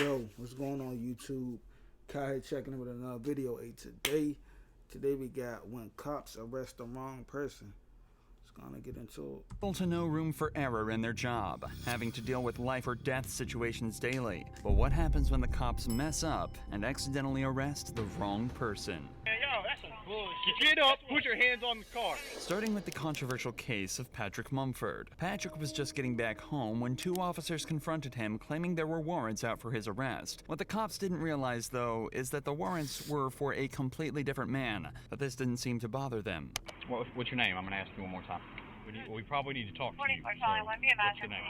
Yo, what's going on YouTube? Kai here checking in with another video. Today we got when cops arrest the wrong person. Just gonna get into it. People to no room for error in their job, having to deal with life or death situations daily. But what happens when the cops mess up and accidentally arrest the wrong person? Man, yo, that's some bullshit. Get up, put your hands on the car. Starting with the controversial case of Patrick Mumford. Patrick was just getting back home when two officers confronted him, claiming there were warrants out for his arrest. What the cops didn't realize, though, is that the warrants were for a completely different man, but this didn't seem to bother them. What's your name? I'm gonna ask you one more time. We probably need to talk to you. What's your name?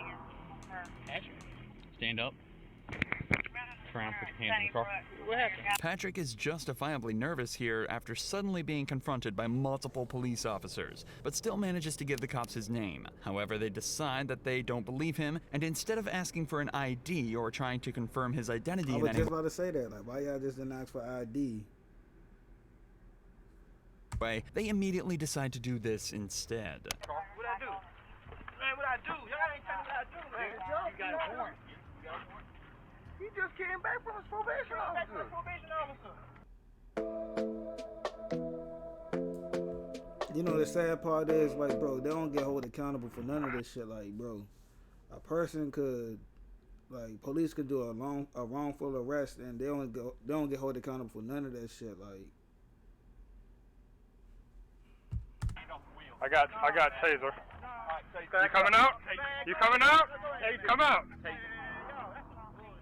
Patrick. Stand up. Turn around, put your hands in the car. What happened? Patrick is justifiably nervous here after suddenly being confronted by multiple police officers, but still manages to give the cops his name. However, they decide that they don't believe him, and instead of asking for an ID or trying to confirm his identity I in was any just about to say that. Like, why y'all just didn't ask for ID? way, they immediately decide to do this instead. What I do? Man, what I do? Y'all ain't telling me what I do, man. You got a warrant. He just came back from his probation officer. You know the sad part is, like, bro, they don't get held accountable for none of this shit. Like, bro, a person could, like, police could do a wrongful arrest and they don't get held accountable for none of that shit. Like, I got taser. You coming out? You coming out? Come out.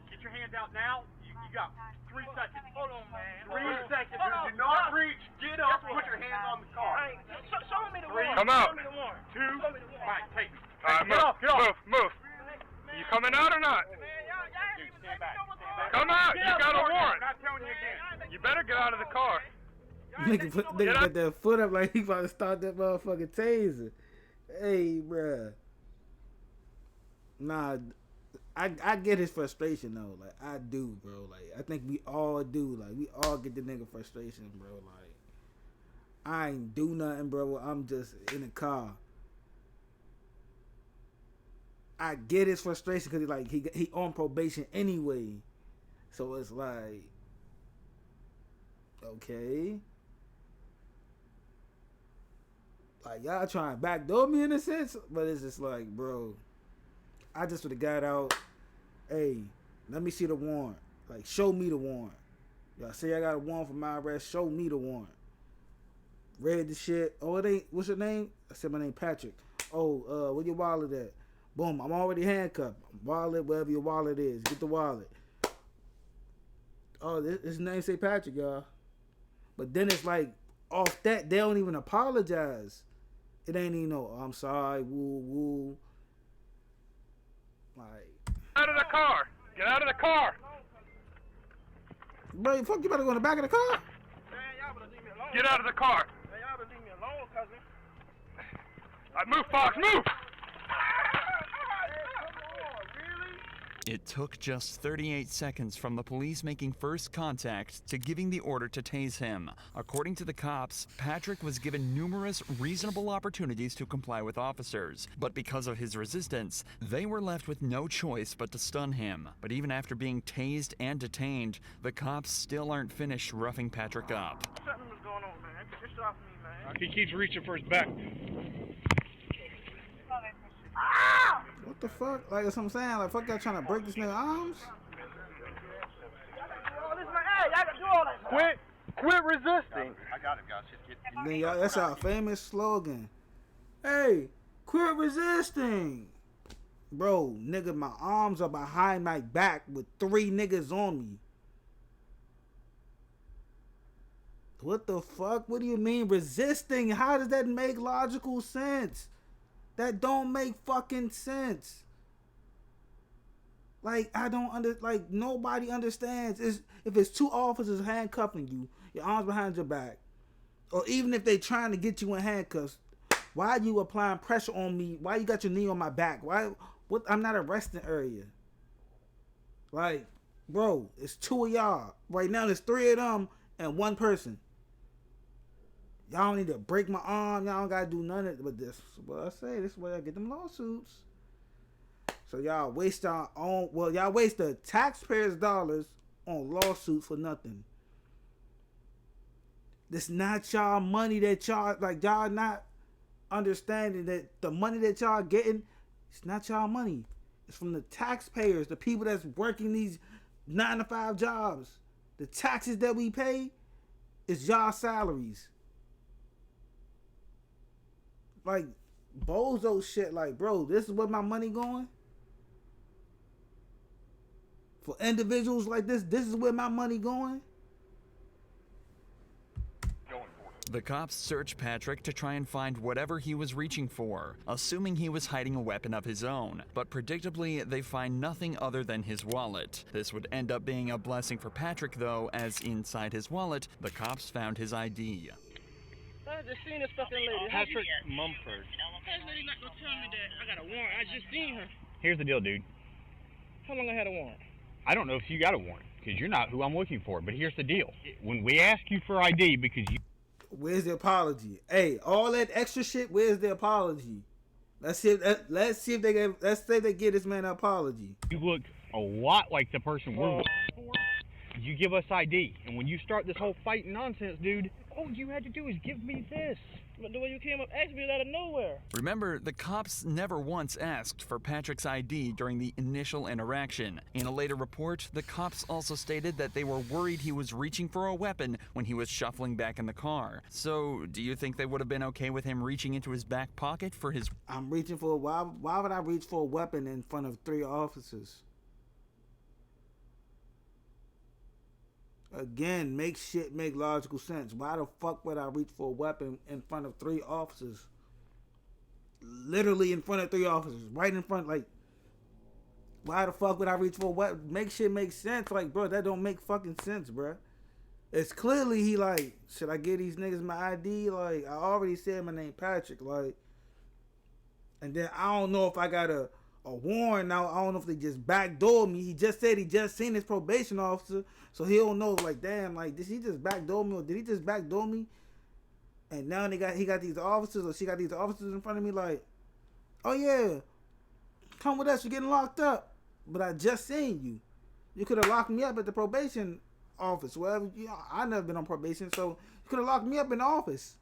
Get your hands out now. You got 3 seconds. Hold on, man. 3 seconds. Do not reach. Get up. Put your hands on the car. Show me the warrant. Come out. Show me the warrant. 2. All right, take it. All right, move. You coming out or not? Stand back. Come out. You got a warrant. I'm not telling you again. You better get out of the car. nigga got that foot up like he about to start that motherfucking taser. Hey, bruh. Nah, I get his frustration though. Like, I do, bro. Like, I think we all do. Like, we all get the nigga frustration, bro. Like, I ain't do nothing, bro. I'm just in the car. I get his frustration because he on probation anyway. So it's like, okay. Like, y'all trying to backdoor me in a sense, but it's just like, bro, I just would've got out. Hey, let me see the warrant. Like, show me the warrant. Y'all say I got a warrant for my arrest. Show me the warrant. Read the shit. Oh, it ain't. What's your name? I said my name Patrick. Oh, where your wallet at? Boom, I'm already handcuffed. Wallet, wherever your wallet is. Get the wallet. Oh, his name say Patrick, y'all. But then it's like, off that, they don't even apologize. It ain't even no, I'm sorry, woo. Like, Out of the car. Get out of the car. bro, fuck, you better go in the back of the car. Man, y'all better leave me alone. Get out of the car. Man, y'all better leave me alone, cousin. Move, Fox. Move. It took just 38 seconds from the police making first contact to giving the order to tase him. According to the cops, Patrick was given numerous reasonable opportunities to comply with officers, but because of his resistance, they were left with no choice but to stun him. But even after being tased and detained, the cops still aren't finished roughing Patrick up. Something was going on, man. Get this off me, man. He keeps reaching for his back. What the fuck? Like, that's what I'm saying. Like, fuck, y'all trying to break this nigga arms? Quit resisting. I got it, guys. Just get. Then y'all, that's our famous slogan. Hey, quit resisting. Bro, nigga, my arms are behind my back with 3 niggas on me. What the fuck? What do you mean resisting? How does that make logical sense? That don't make fucking sense. Like, I don't like, nobody understands. If it's 2 officers handcuffing you, your arms behind your back, or even if they trying to get you in handcuffs, why are you applying pressure on me? Why you got your knee on my back? Why? What? I'm not a resting area. Like, bro, it's 2 of y'all. Right now, there's 3 of them and 1 person. Y'all don't need to break my arm. Y'all don't gotta do none of it. But this is what I say. This is where I get them lawsuits. So y'all waste our own. Well, y'all waste the taxpayers' dollars on lawsuits for nothing. This not y'all money that y'all like. Y'all not understanding that the money that y'all getting, it's not y'all money. It's from the taxpayers, the people that's working these 9-to-5 jobs. The taxes that we pay is y'all salaries. Like bozo shit. Like, bro, this is where my money going. For individuals like this is where my money going. The cops searched Patrick to try and find whatever he was reaching for, assuming he was hiding a weapon of his own. But predictably, they find nothing other than his wallet. This would end up being a blessing for Patrick, though, as inside his wallet, the cops found his ID. I just seen this fucking lady. Patrick Mumford. This lady not gonna tell me that I got a warrant. I just seen her. Here's the deal, dude. How long I had a warrant? I don't know if you got a warrant, because you're not who I'm looking for. But here's the deal. When we ask you for ID because you... Where's the apology? Hey, all that extra shit, where's the apology? Let's see if they give this man an apology. You look a lot like the person we're looking for. You give us ID. And when you start this whole fighting nonsense, dude, all you had to do is give me this. But the way you came up asked me out of nowhere. Remember, the cops never once asked for Patrick's ID during the initial interaction. In a later report, the cops also stated that they were worried he was reaching for a weapon when he was shuffling back in the car. So, do you think they would have been okay with him reaching into his back pocket for his... I'm reaching for why would I reach for a weapon in front of 3 officers? Again, make logical sense. Why the fuck would I reach for a weapon in front of 3 officers? Literally in front of 3 officers. Right in front, like, why the fuck would I reach for a weapon? Make sense. Like, bro, that don't make fucking sense, bro. It's clearly he like, should I give these niggas my ID? Like, I already said my name Patrick, like, and then I don't know if I got a warrant now. I don't know if they just backdoored me. He just said he just seen his probation officer, so he don't know. Like, damn, like, did he just backdoor me or did he just backdoor me? And now he got these officers or she got these officers in front of me. Like, oh yeah, come with us. You're getting locked up. But I just seen you. You could have locked me up at the probation office. Wherever I never been on probation, so you could have locked me up in the office.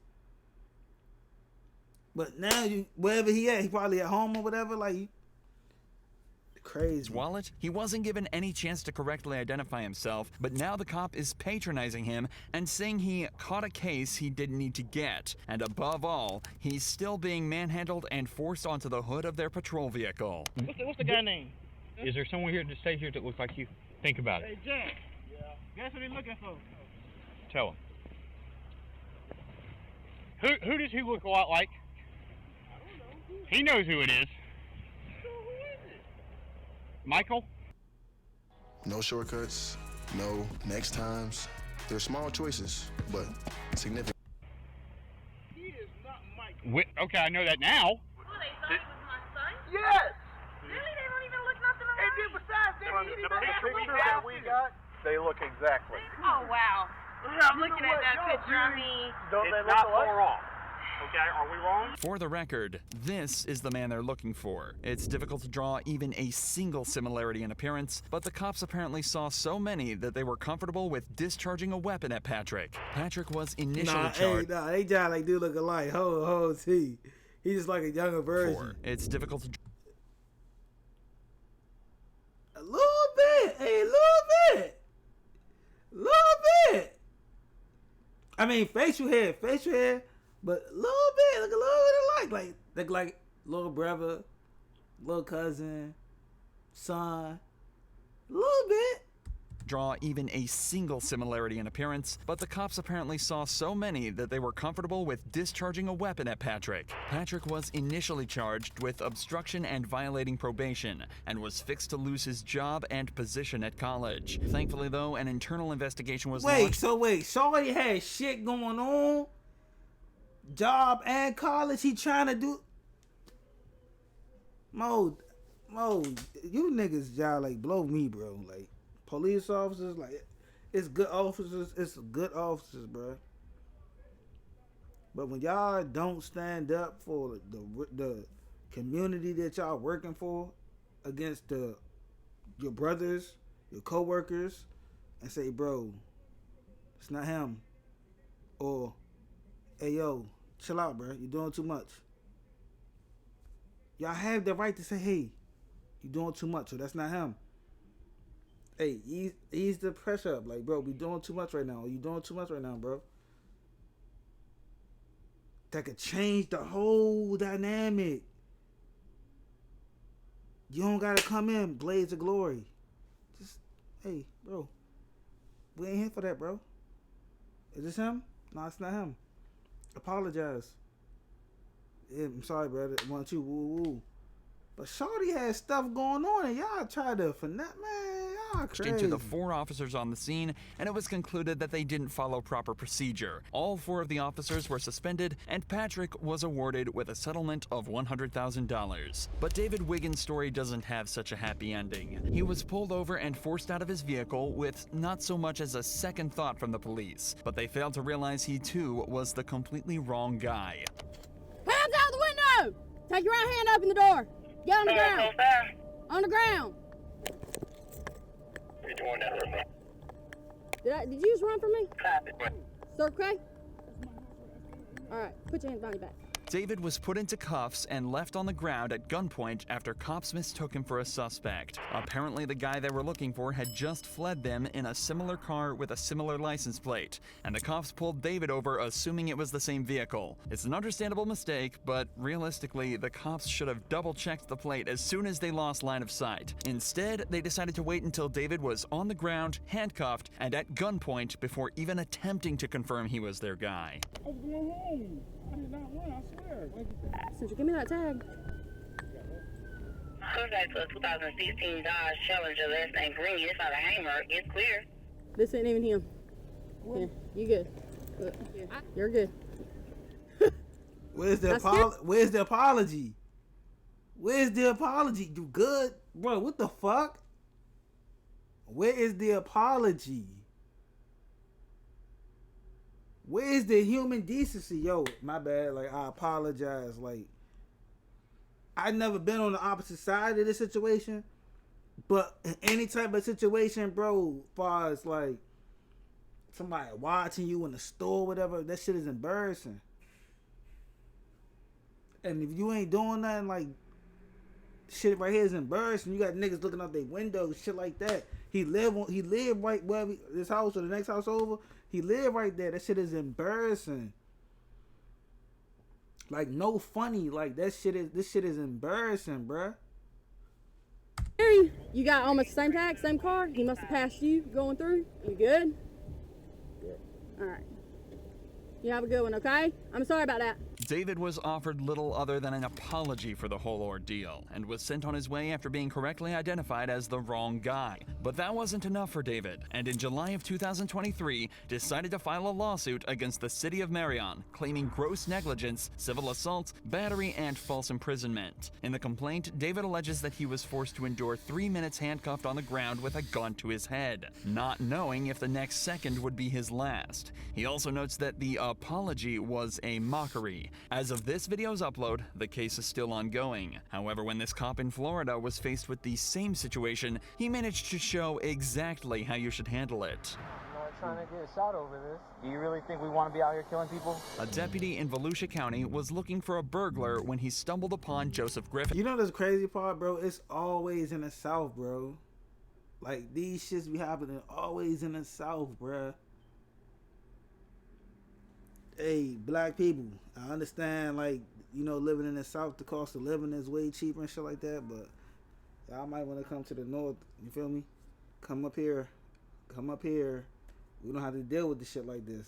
But now wherever he at, he probably at home or whatever. Like. Crazy. His wallet? He wasn't given any chance to correctly identify himself, but now the cop is patronizing him and saying he caught a case he didn't need to get. And above all, he's still being manhandled and forced onto the hood of their patrol vehicle. What's the guy name? Is there someone here to stay here that looks like you? Think about it. Hey, Jack. Yeah. Guess what he's looking for? Tell him. Who does he look a lot like? I don't know. He knows who it is. So who is it? Michael? No shortcuts, no next times. They're small choices, but significant. He is not Michael. Okay, I know that now. Oh, they thought it was my son? Yes! Really? They don't even look nothing And alike? then besides that, he didn't even have picture that we got, they look exactly. Oh, wow. I'm looking at that picture. I mean, Don't they It's look not alike? far off. Okay, are we wrong? For the record, this is the man they're looking for. It's difficult to draw even a single similarity in appearance, but the cops apparently saw so many that they were comfortable with discharging a weapon at Patrick. Patrick was initially charged. They just like do look alike. Ho, T. He just like a younger version. It's difficult to. A little bit. Hey, a little bit. I mean, facial hair, but a little bit, look a little bit alike. Like little brother, little cousin, son, a little bit. Draw even a single similarity in appearance, but the cops apparently saw so many that they were comfortable with discharging a weapon at Patrick. Patrick was initially charged with obstruction and violating probation, and was fixed to lose his job and position at college. Thankfully, though, an internal investigation was launched. Shorty had shit going on, job and college. He trying to do. Mo, you niggas y'all like blow me, bro. Like. Police officers, like, it's good officers, bro. But when y'all don't stand up for the community that y'all working for, against your brothers, your coworkers, and say, bro, it's not him. Or, hey, yo, chill out, bro. You're doing too much. Y'all have the right to say, hey, you're doing too much, so that's not him. Hey, ease the pressure up. Like, bro, we doing too much right now. You doing too much right now, bro. That could change the whole dynamic. You don't gotta come in blaze of glory. Just, hey, bro, we ain't here for that, bro. Is this him? No, it's not him. Apologize. Yeah, I'm sorry, brother. Want you, woo woo. But Shorty had stuff going on, and y'all tried to finesse, man. Y'all crazy. Into the 4 officers on the scene, and it was concluded that they didn't follow proper procedure. All 4 of the officers were suspended, and Patrick was awarded with a settlement of $100,000. But David Wiggins' story doesn't have such a happy ending. He was pulled over and forced out of his vehicle with not so much as a second thought from the police, but they failed to realize he too was the completely wrong guy. Hands out the window! Take your right hand, open the door. Get on the ground. On the ground. You're doing that, right? Did you just run from me? Sir, okay? All right, put your hands behind your back. David was put into cuffs and left on the ground at gunpoint after cops mistook him for a suspect. Apparently, the guy they were looking for had just fled them in a similar car with a similar license plate, and the cops pulled David over assuming it was the same vehicle. It's an understandable mistake, but realistically, the cops should have double-checked the plate as soon as they lost line of sight. Instead, they decided to wait until David was on the ground, handcuffed, and at gunpoint before even attempting to confirm he was their guy. I was going home. I did not run, I swear. Since you give me that tag. Contact to a 2016 Dodge Challenger, last name Green. It's not a hammer. It's clear. This ain't even him. Yeah, you good. You're good. Where's the apology? Where's the apology? Where's the apology? You good? Bro, what the fuck? Where is the apology? Where's the human decency? Yo, my bad. Like, I apologize. Like, I've never been on the opposite side of this situation. But in any type of situation, bro, as far as like somebody watching you in the store or whatever, that shit is embarrassing. And if you ain't doing nothing, like, shit right here is embarrassing. You got niggas looking out their windows, shit like that. He lived right where this house or the next house over. He lived right there. That shit is embarrassing. Like, no funny. Like, this shit is embarrassing, bruh. You got almost the same tag, same car. He must have passed you going through. You good? Good. All right. You have a good one, okay? I'm sorry about that. David was offered little other than an apology for the whole ordeal and was sent on his way after being correctly identified as the wrong guy. But that wasn't enough for David, and in July of 2023, decided to file a lawsuit against the city of Marion, claiming gross negligence, civil assault, battery, and false imprisonment. In the complaint, David alleges that he was forced to endure 3 minutes handcuffed on the ground with a gun to his head, not knowing if the next second would be his last. He also notes that the apology was a mockery. As of this video's upload, the case is still ongoing. However, when this cop in Florida was faced with the same situation, he managed to show exactly how you should handle it. I'm not trying to get shot over this. Do you really think we want to be out here killing people? A deputy in Volusia County was looking for a burglar when he stumbled upon Joseph Griffin. You know this crazy part, bro? It's always in the South, bro. Like, these shits be happening always in the South, bro. Hey, black people, I understand, like, you know, living in the South, the cost of living is way cheaper and shit like that, but y'all might want to come to the North, you feel me? Come up here. We don't have to deal with the shit like this.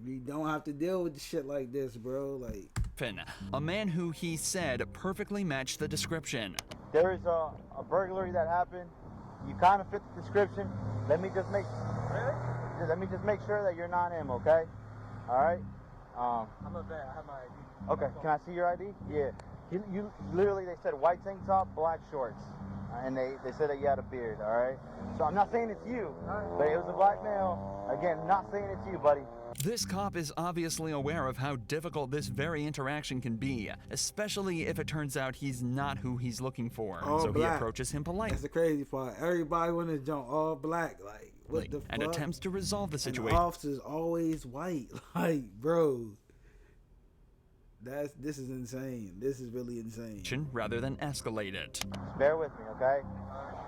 We don't have to deal with the shit like this, bro. Like, a man who he said perfectly matched the description. There is a burglary that happened. You kind of fit the description. Let me just make sure that you're not him, okay? All right. I'm a vet. I have my ID. Okay. Can I see your ID? Yeah. You literally, they said white tank top, black shorts. and they said that you had a beard, all right? So I'm not saying it's you, but it was a black male. Again, not saying it's you, buddy. This cop is obviously aware of how difficult this very interaction can be, especially if it turns out he's not who he's looking for. All so black. he approaches him politely. That's the crazy part. Everybody want to jump all black. Like, what the fuck? And attempts to resolve the And situation. the officer's always white. Like, bro. This is insane. This is really insane. Rather than escalate it. Just bear with me, okay?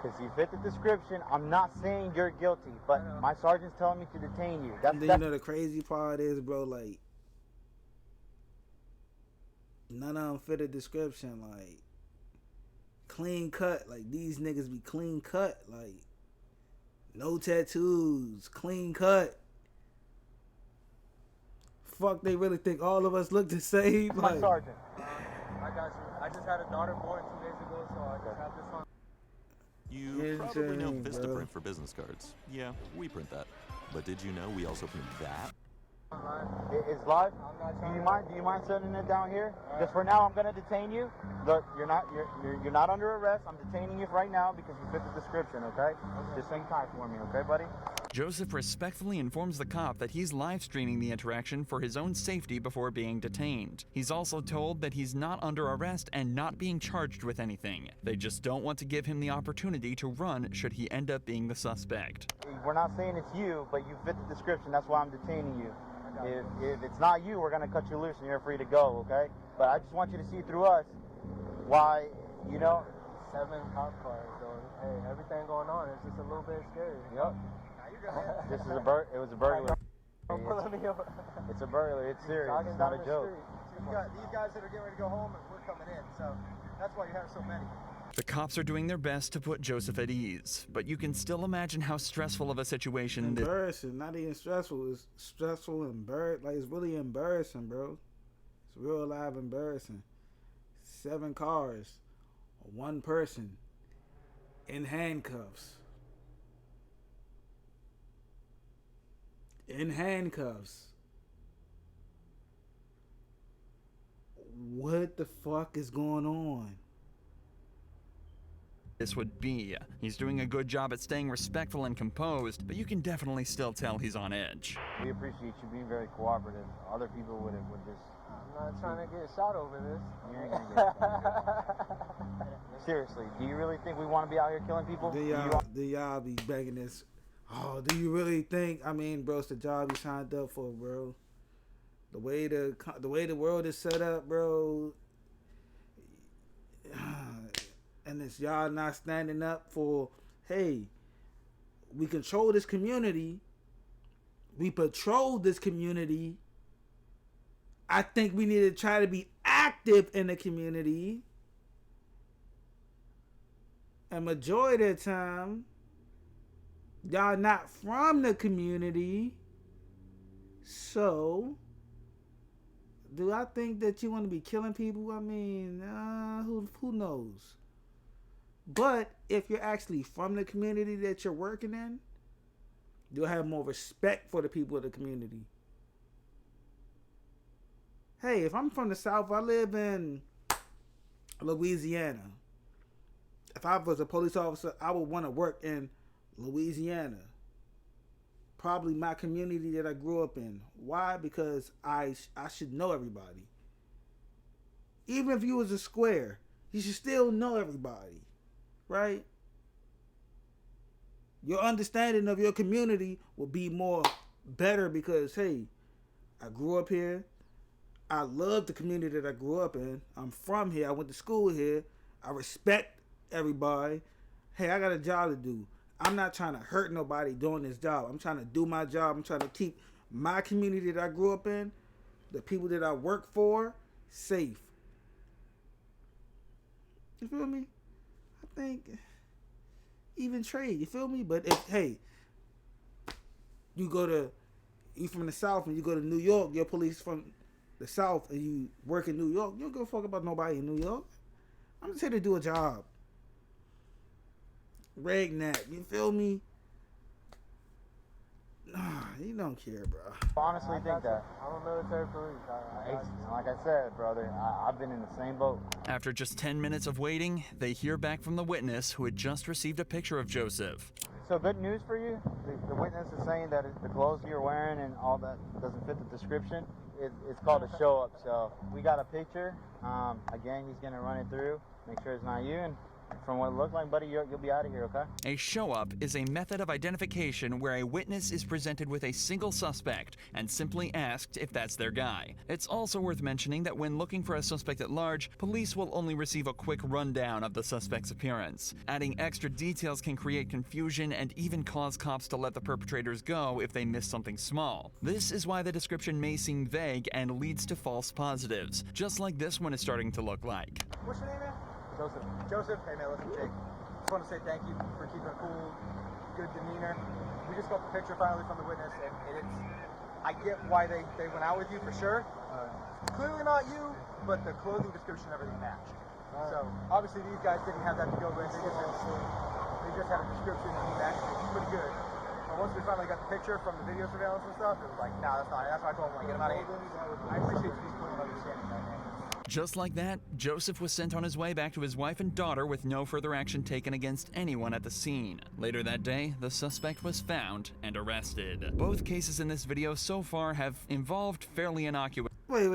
Because you fit the description. I'm not saying you're guilty, but my sergeant's telling me to detain you. And then, you know, the crazy part is, bro, like, none of them fit a description. Like, clean cut. Like, these niggas be clean cut. Like, no tattoos. Clean cut. Fuck, they really think all of us look the same? My Like, sergeant. I got you. I just had a daughter born 2 days ago, so I just have this on. You probably know Insane, bro. Vistaprint for business cards. Yeah, we print that. But did you know we also print that? It's live. Do you mind sending it down here? Just for now, I'm gonna detain you. Look, you're not under arrest. I'm detaining you right now because you fit the description. Okay? Just hang tight for me, okay, buddy? Joseph respectfully informs the cop that he's live streaming the interaction for his own safety before being detained. He's also told that he's not under arrest and not being charged with anything. They just don't want to give him the opportunity to run should he end up being the suspect. We're not saying it's you, but you fit the description. That's why I'm detaining you. If it's not you, we're gonna cut you loose and you're free to go, okay? But I just want you to see through us why, you know. 7 cop cars, so hey, everything going on is just a little bit scary. Yep. This is it was a burglary. It's a burglary. It's serious. It's not a joke. You got these guys that are getting ready to go home, and we're coming in, so that's why you have so many. The cops are doing their best to put Joseph at ease, but you can still imagine how stressful of a situation this. Embarrassing. Not even stressful. It's stressful and embarrassing. Like, it's really embarrassing, bro. It's real live embarrassing. 7 cars, 1 person in handcuffs. In handcuffs. What the fuck is going on? This would be. He's doing a good job at staying respectful and composed, but you can definitely still tell he's on edge. We appreciate you being very cooperative. Other people would just. I'm not trying to get shot over this. You ain't gonna get Seriously, do you really think we want to be out here killing people? Do y'all be begging this? Oh, do you really think? I mean, bro, it's the job you signed up for, bro. The way the world is set up, bro. And it's y'all not standing up for, hey, we control this community. We patrol this community. I think we need to try to be active in the community. And majority of the time, y'all not from the community. So, do I think that you want to be killing people? I mean, who knows? But if you're actually from the community that you're working in, you'll have more respect for the people of the community. Hey, if I'm from the South, I live in Louisiana. If I was a police officer, I would want to work in Louisiana. Probably my community that I grew up in. Why? Because I should know everybody. Even if you was a square, you should still know everybody. Right? Your understanding of your community will be more better because, hey, I grew up here. I love the community that I grew up in. I'm from here. I went to school here. I respect everybody. Hey, I got a job to do. I'm not trying to hurt nobody doing this job. I'm trying to do my job. I'm trying to keep my community that I grew up in, the people that I work for, safe. You feel me? I think even trade, you feel me? But if, hey, you from the South and you go to New York, your police from the South and you work in New York, you don't give a fuck about nobody in New York. I'm just here to do a job. Ragnac, you feel me? You don't care, bro. Honestly, think that. I'm a military police. Like I said, brother, I've been in the same boat. After just 10 minutes of waiting, they hear back from the witness who had just received a picture of Joseph. So good news for you. The witness is saying that the clothes you're wearing and all that doesn't fit the description. It's called a show up. So we got a picture. Again, he's gonna run it through, make sure it's not you, and from what it looks like, buddy, you'll be out of here, okay? A show-up is a method of identification where a witness is presented with a single suspect and simply asked if that's their guy. It's also worth mentioning that when looking for a suspect at large, police will only receive a quick rundown of the suspect's appearance. Adding extra details can create confusion and even cause cops to let the perpetrators go if they miss something small. This is why the description may seem vague and leads to false positives, just like this one is starting to look like. What's your name, man? Joseph. Joseph? Hey, man, listen, Jake. Just want to say thank you for keeping a cool, good demeanor. We just got the picture finally from the witness, and it's... I get why they went out with you, for sure. Clearly not you, but the clothing description and everything matched. So, obviously, these guys didn't have that to go with. They just had a description and he matched it. He's pretty good. But once we finally got the picture from the video surveillance and stuff, it was like, nah, that's not it. That's why I told him, like, get him out of here. I appreciate you being understanding that, man. Just like that, Joseph was sent on his way back to his wife and daughter with no further action taken against anyone at the scene. Later that day, the suspect was found and arrested. Both cases in this video so far have involved fairly innocuous... Wait.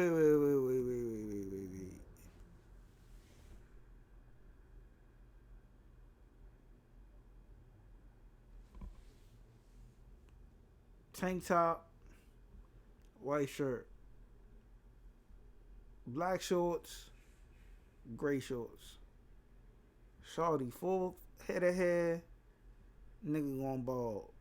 Tank top, white shirt, black shorts, gray shorts. Shorty full head of hair, nigga going bald.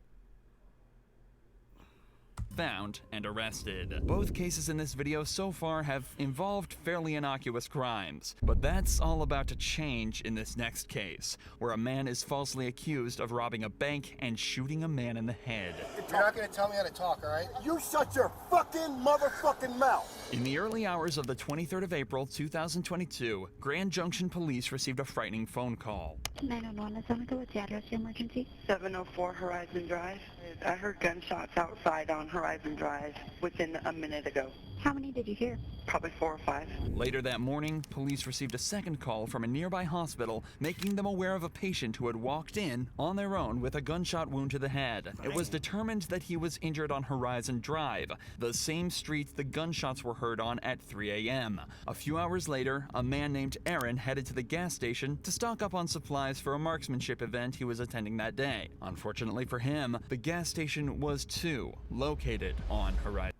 Found and arrested. Both cases in this video so far have involved fairly innocuous crimes, but that's all about to change in this next case, where a man is falsely accused of robbing a bank and shooting a man in the head. You're not going to tell me how to talk, all right? You shut your fucking motherfucking mouth! In the early hours of the 23rd of April, 2022, Grand Junction Police received a frightening phone call. 911, what's the address, your emergency? 704 Horizon Drive. I heard gunshots outside on Horizon Drive within a minute ago. How many did you hear? Probably 4 or 5. Later that morning, police received a second call from a nearby hospital, making them aware of a patient who had walked in on their own with a gunshot wound to the head. It was determined that he was injured on Horizon Drive, the same street the gunshots were heard on at 3 a.m. A few hours later, a man named Aaron headed to the gas station to stock up on supplies for a marksmanship event he was attending that day. Unfortunately for him, the gas station was too located on Horizon.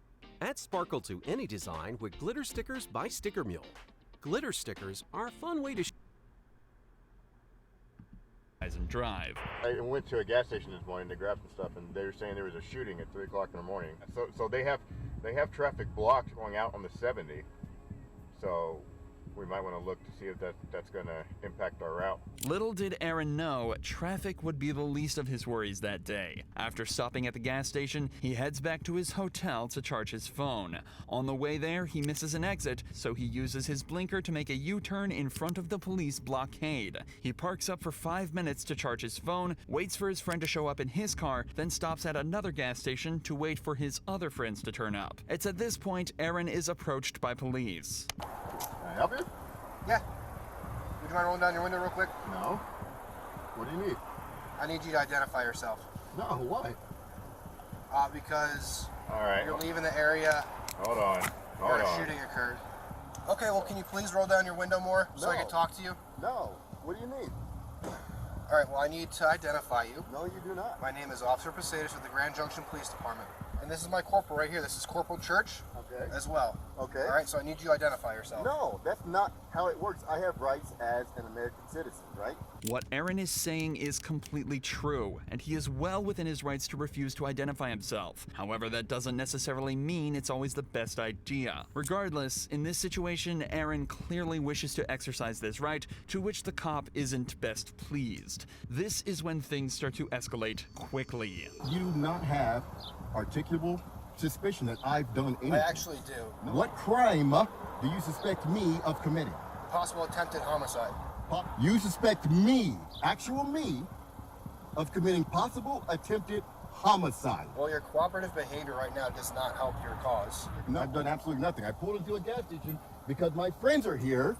Add sparkle to any design with glitter stickers by Sticker Mule. Glitter stickers are a fun way to Horizon Drive. I went to a gas station this morning to grab some stuff, and they were saying there was a shooting at 3 o'clock in the morning. So they have traffic blocked going out on the 70. So we might want to look to see if that's going to impact our route. Little did Aaron know, traffic would be the least of his worries that day. After stopping at the gas station, he heads back to his hotel to charge his phone. On the way there, he misses an exit, so he uses his blinker to make a U-turn in front of the police blockade. He parks up for 5 minutes to charge his phone, waits for his friend to show up in his car, then stops at another gas station to wait for his other friends to turn up. It's at this point Aaron is approached by police. Can I help you? Yeah. Would you mind rolling down your window real quick? No. What do you need? I need you to identify yourself. No, why? Because All you're leaving the area. Hold on. Where a shooting occurred. Okay, well, can you please roll down your window more so I can talk to you? No. What do you need? All right, well, I need to identify you. No, you do not. My name is Officer Posadas with the Grand Junction Police Department. And this is my corporal right here. This is Corporal Church as well. Okay. All right, so I need you to identify yourself. No, that's not how it works. I have rights as an American citizen, right? What Aaron is saying is completely true, and he is well within his rights to refuse to identify himself. However, that doesn't necessarily mean it's always the best idea. Regardless, in this situation, Aaron clearly wishes to exercise this right, to which the cop isn't best pleased. This is when things start to escalate quickly. You do not have articulable suspicion that I've done anything. I actually do. What crime do you suspect me of committing? Possible attempted homicide. You suspect me, actual me, of committing possible attempted homicide. Well, your cooperative behavior right now does not help your cause. No, I've done absolutely nothing. I pulled into a gas station because my friends are here,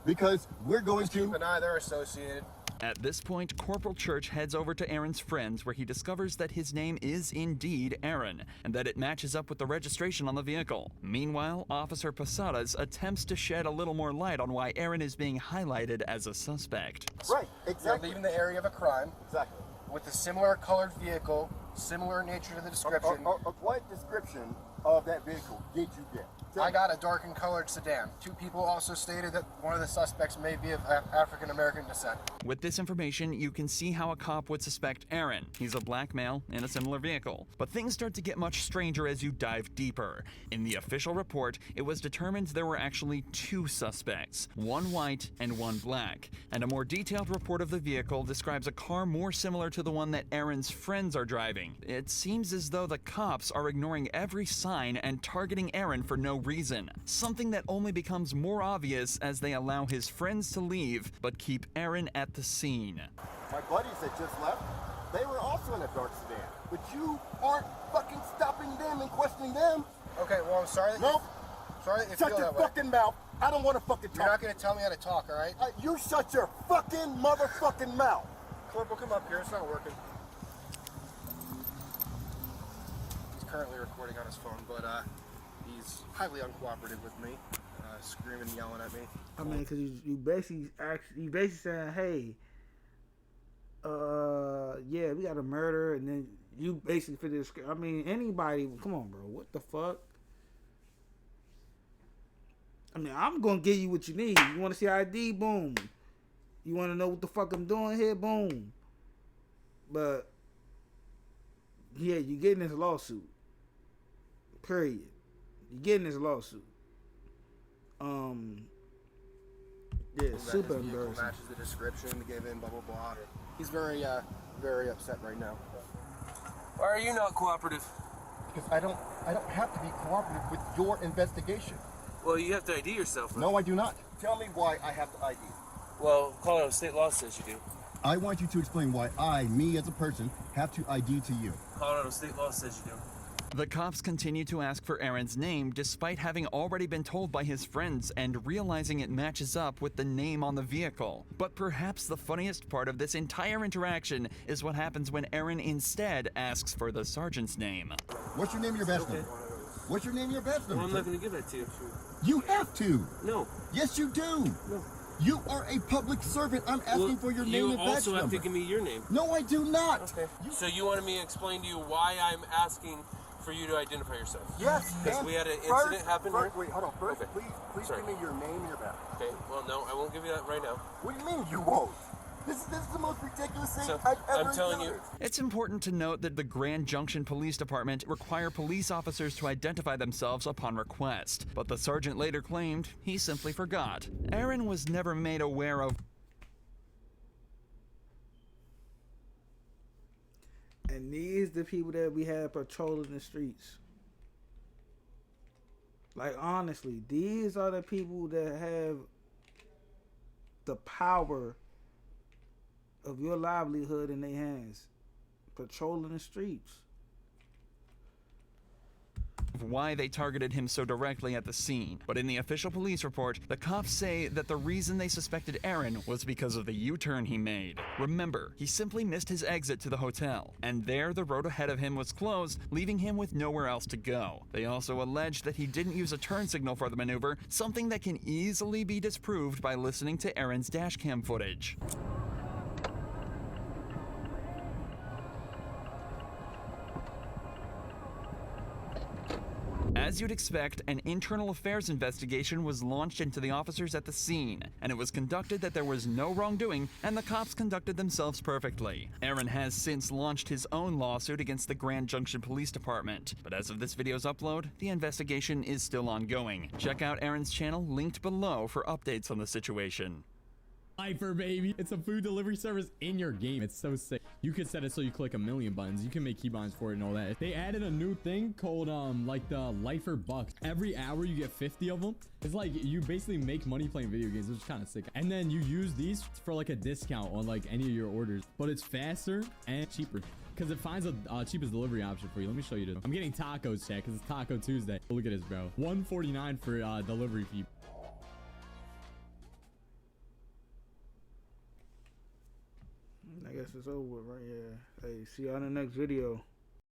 because we're going Just to... keep an eye, they're associated. At this point, Corporal Church heads over to Aaron's friends where he discovers that his name is indeed Aaron and that it matches up with the registration on the vehicle. Meanwhile, Officer Posadas attempts to shed a little more light on why Aaron is being highlighted as a suspect. Right, exactly. You're leaving the area of a crime. Exactly. With a similar colored vehicle, similar nature to the description. What description of that vehicle did you get? I got a darkened colored sedan. 2 people also stated that one of the suspects may be of African American descent. With this information, you can see how a cop would suspect Aaron. He's a black male in a similar vehicle. But things start to get much stranger as you dive deeper. In the official report, it was determined there were actually 2 suspects, one white and one black. And a more detailed report of the vehicle describes a car more similar to the one that Aaron's friends are driving. It seems as though the cops are ignoring every sign and targeting Aaron for no reason, something that only becomes more obvious as they allow his friends to leave, but keep Aaron at the scene. My buddies that just left, they were also in a dark sedan, but you aren't fucking stopping them and questioning them. Okay, well, I'm sorry that Nope. Sorry that you Shut feel your that way. fucking mouth. I don't want to fucking talk. You're not going to tell me how to talk, all right? You shut your fucking motherfucking mouth. Corporal, come up here. It's not working. He's currently recording on his phone, but he's highly uncooperative with me, screaming, yelling at me. I mean, because you basically saying, hey, yeah, we got a murder, and then you basically fit this. I mean, anybody, come on, bro, what the fuck? I mean, I'm gonna give you what you need. You want to see ID? Boom. You want to know what the fuck I'm doing here? Boom. But yeah, you getting this lawsuit. Period. You getting this lawsuit. Yeah, super embarrassing. Matches the description given, blah blah blah. He's very, very upset right now. Why are you not cooperative? Because I don't have to be cooperative with your investigation. Well, you have to ID yourself. Right? No, I do not. Tell me why I have to ID. Well, Colorado state law says you do. I want you to explain why me as a person, have to ID to you. Colorado state law says you do. The cops continue to ask for Aaron's name despite having already been told by his friends and realizing it matches up with the name on the vehicle. But perhaps the funniest part of this entire interaction is what happens when Aaron instead asks for the sergeant's name. What's your name and your badge number? What's your name and your badge number? Well, I'm not going to give that to you. You have to. No. Yes, you do. No. You are a public servant. I'm asking for your name and badge number. You also have to give me your name. No, I do not. Okay. So you wanted me to explain to you why I'm asking for you to identify yourself? Yes. Because we had an incident happen here. Wait, hold on. First, okay. please give me your name and your badge. Okay. Well, no, I won't give you that right now. What do you mean you won't? This is the most ridiculous thing So, I've ever I'm telling you. It's important to note that the Grand Junction Police Department require police officers to identify themselves upon request, but the sergeant later claimed he simply forgot. Aaron was never made aware of. And these the people that we have patrolling the streets. Like, honestly, these are the people that have the power of your livelihood in their hands, patrolling the streets. Why they targeted him so directly at the scene. But in the official police report, the cops say that the reason they suspected Aaron was because of the U-turn he made. Remember, he simply missed his exit to the hotel, and there the road ahead of him was closed, leaving him with nowhere else to go. They also alleged that he didn't use a turn signal for the maneuver, something that can easily be disproved by listening to Aaron's dashcam footage. As you'd expect, an internal affairs investigation was launched into the officers at the scene, and it was conducted that there was no wrongdoing, and the cops conducted themselves perfectly. Aaron has since launched his own lawsuit against the Grand Junction Police Department, but as of this video's upload, the investigation is still ongoing. Check out Aaron's channel linked below for updates on the situation. Lifer, baby. It's a food delivery service in your game. It's so sick. You could set it so you click a million buttons. You can make keybinds for it and all that. They added a new thing called like the Lifer Bucks. Every hour you get 50 of them. It's like you basically make money playing video games, which is kind of sick. And then you use these for like a discount on like any of your orders, but it's faster and cheaper. because it finds a cheapest delivery option for you. Let me show you this. I'm getting tacos, chat, because it's Taco Tuesday. Look at this, bro. $149 for delivery fee. I guess it's over right here. Hey, see y'all in the next video.